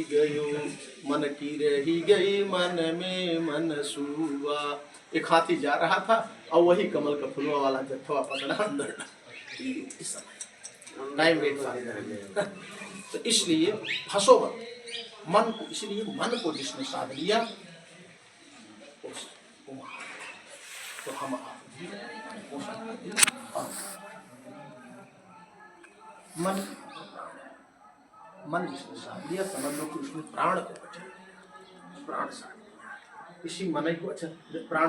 गयो मन की रही गई मन में मन सुआ। एक हाथी जा रहा था और वही कमल का फुलवा वाला जत्था पकड़ा अंदर। टाइम वेट तो इसलिए फंसो मन को, इसलिए मन को जिसने साध लिया तो हम मन मन जिसने साध लिया समझ लो कि उसने प्राण को बचा, प्राण साध लिया। इसी मन को अच्छा प्राण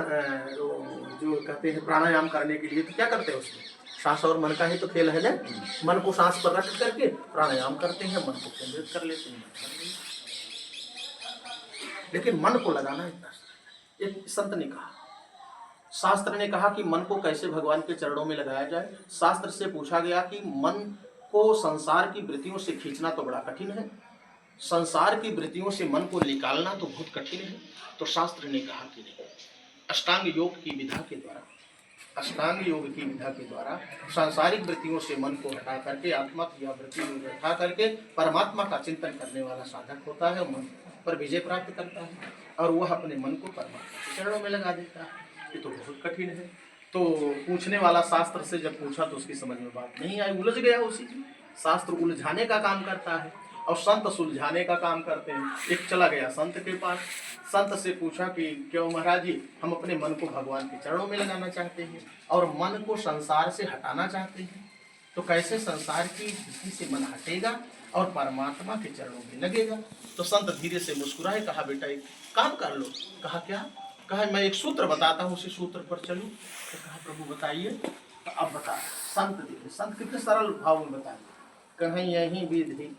जो कहते हैं प्राणायाम करने के लिए तो क्या करते हैं उसमें सांस और मन का ही तो खेल है ना। मन को सांस पर रख करके प्राणायाम करते हैं, मन को केंद्रित कर लेते हैं। लेकिन मन को लगाना इतना, एक संत ने कहा, शास्त्र ने कहा कि मन को कैसे भगवान के चरणों में लगाया जाए। शास्त्र से पूछा गया कि मन को संसार की वृत्तियों से खींचना तो बड़ा कठिन है, संसार की वृत्तियों से मन को निकालना तो बहुत कठिन है। तो शास्त्र ने कहा कि नहीं, अष्टांग योग की विधा के द्वारा, अष्टांग योग की विधा के द्वारा सांसारिक वृत्तियों से मन को हटा करके आत्मा की वृत्ति में बैठा करके परमात्मा का चिंतन करने वाला साधक होता है, मन पर विजय प्राप्त करता है और वह अपने मन को परमात्मा के चरणों में लगा देता है। ये तो बहुत कठिन है। तो पूछने वाला शास्त्र से जब पूछा तो उसकी समझ में बात नहीं आई, उलझ गया उसी में। शास्त्र उलझाने का काम करता है और संत सुलझाने का काम करते हैं। एक चला गया संत के पास, संत से पूछा कि क्यों महाराज जी, हम अपने मन को भगवान के चरणों में लगाना चाहते हैं और मन को संसार से हटाना चाहते हैं, तो कैसे संसार की वृत्ति से मन हटेगा और परमात्मा के चरणों में लगेगा। तो संत धीरे से मुस्कुराए, कहा बेटा एक काम कर लो। कहा क्या? कहा मैं एक सूत्र बताता हूँ, उसी सूत्र पर चलूं। तो कहा प्रभु बताइए। तो अब बता। संत देखिए, संत कितने सरल भाव में बताए। कहीं यही विधि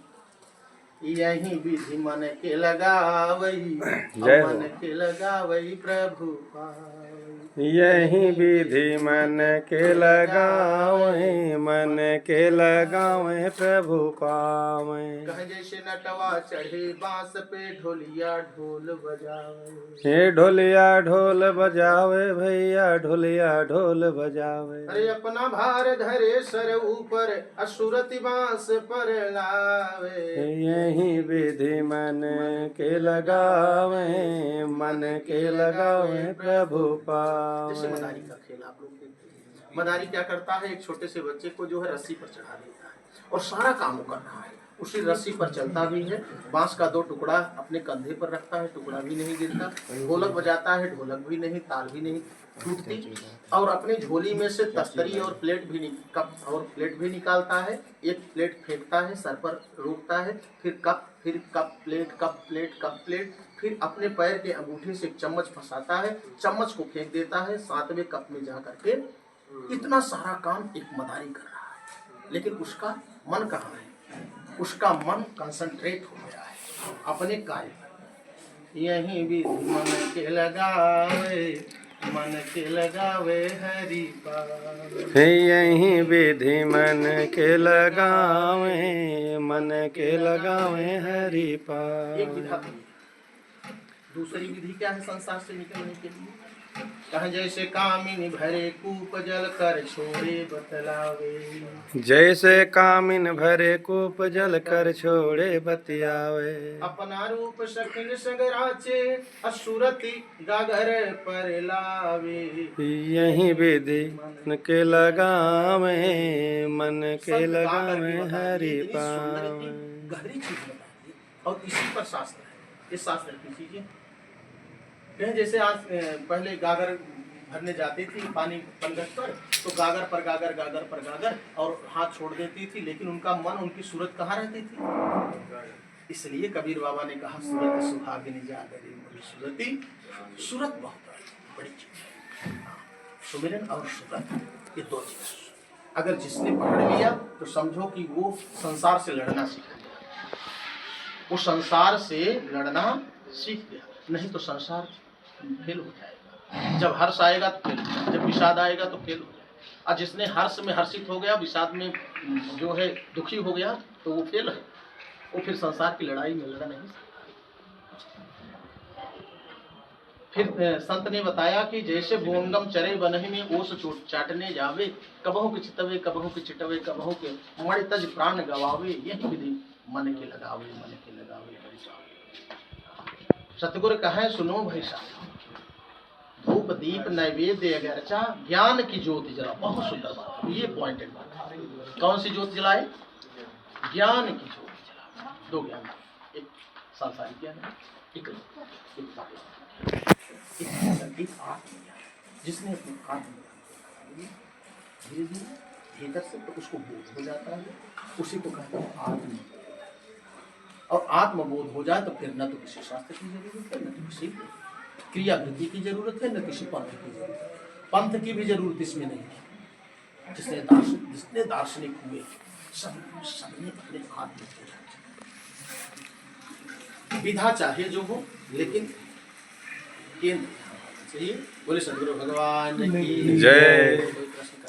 यही विधि मन के लगावई, मन के लगावई प्रभु पावई। यही विधि मन के लगावई, मन के लगावई प्रभु पावई। कहे जैसे नटवा चढ़े बांस पे ढोलिया ढोल बजावे, हे ढोलिया ढोल बजावे भैया, ढोलिया ढोल बजावे। अरे अपना भार धरे सर ऊपर असुरति बांस पर लावे। यही विधि मन के लगावे, मन के लगावे प्रभु पावे। जैसे मदारी का खेल आप लोग देखते हैं, मदारी क्या करता है, एक छोटे से बच्चे को जो है रस्सी पर चढ़ा देता है और सारा काम वो कर रहा है, उसी रस्सी पर चलता भी है। बांस का 2 टुकड़ा अपने कंधे पर रखता है, टुकड़ा भी नहीं गिरता। ढोलक बजाता है, ढोलक भी नहीं, ताल भी नहीं टूटती। और अपनी झोली में से तस्तरी और प्लेट भी कप और प्लेट भी निकालता है। एक प्लेट फेंकता है, सर पर रोकता है, फिर cup plate, cup plate, cup plate. फिर अपने पैर के अंगूठे से चम्मच फंसाता है, चम्मच को फेंक देता है 7वें कप में जा करके। इतना सारा काम एक मदारी कर रहा है, लेकिन उसका मन कहाँ है? उसका मन कंसंट्रेट हो गया है अपने कार्य पर। यही भी मन के लगावे, मन के लगावे हरि पावे। यही विधि मन के लगावे, मन के लगावे हरि पावे। एक विधा थी। दूसरी विधि क्या है संसार से निकलने के लिए? कहा जैसे कामिनी भरे कूप जल कर छोड़े बतलावे, जैसे कामिन भरे कूप जल कर छोड़े बतियावे। अपना रूप सखिन सगराचे असुरति गागर पर लावे। यही विधि मन के लगावे, मन के लगावे हरि पावे। गहरी चीज बताती है और इसी पर शास्त्र है। इस शास्त्र की चीजें कहीं जैसे आज पहले गागर भरने जाती थी पानी पंगत पर, तो गागर पर गागर, गागर पर गागर और हाथ छोड़ देती थी, लेकिन उनका मन, उनकी सूरत कहाँ रहती थी? इसलिए कबीर बाबा ने कहा सूरत सुहागिनी जागरी मोरी सूरती। सूरत बहुत बड़ी चीज है, सुमिरन और सूरत ये 2 चीज अगर जिसने पकड़ लिया तो समझो कि वो संसार से लड़ना सीख गया, वो संसार से लड़ना सीख गया। नहीं तो संसार फेल हो जाएगा। जब हर्ष आएगा तो फेल, जब विषाद आएगा तो फेल हो जाएगा। और जिसने हर्ष में हर्षित हो गया, विषाद में जो है दुखी हो गया, तो वो फेल है। वो फिर संसार की लड़ाई में लड़ नहीं। फिर संत ने बताया कि जैसे भोंगम चरे बनहि में ओस चोट चाटने जावे, कबहू के चितवे कबहू के चिटवे, कबहू के मणि तज प्राण गवावे। यही विधि मन के लगावे, मन के लगावे। सतगुरु कहे सुनो भाई साहब, धूप दीप नैवेद्य अगरचा ज्ञान की ज्योति जला। बहुत सुंदर बात है, ये पॉइंटेड बात है। कौन सी ज्योति जलाए? ज्ञान की ज्योति जला। दो ज्ञान, एक सांसारिक ज्ञान है, एक आत्मज्ञान। जिसने अपने आत्मज्ञान धीरे धीरे भीतर से तो उसको बोध हो जाता है, उसी को कहते हैं आत्मबोध। और आत्मबोध हो जाए तो फिर न तो किसी शास्त्र की जरूरत है, न तो किसी क्रियावृत्ति की जरूरत है, न किसी पंथ की जरूरत है। पंथ की भी जरूरत इसमें नहीं है। जिसने दार्शनिक हुए सबने अपने आत्मबोध। विधा चाहे जो हो, लेकिन केंद्र चाहिए। बोले सदगुरु भगवान की जय। कोई प्रश्न